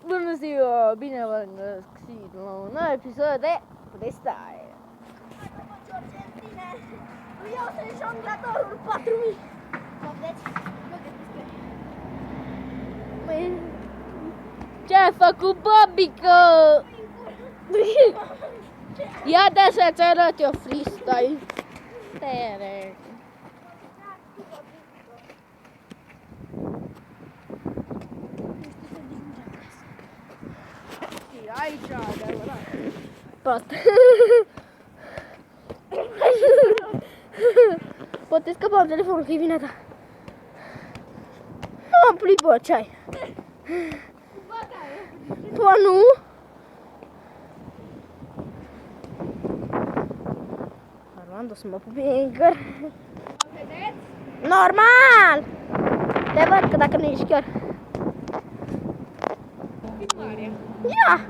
Bună ziua, bine v-am găsit la un nou episod de Freestyle. Eu sunt jonglatorul 4000. Mă vedeți? Mă găsesc. Ce-ai făcut, Bobico? Ia de să-ți arăt eu freestyle. Tere. Aici, adevărat. Prost. Poate scăpam telefonul că-i vina ta. Am plibat ce-ai. Bă, nu? Armando să mă pupi încă. Normal! Te văd că dacă nu ești chiar. Filmarea. Ia!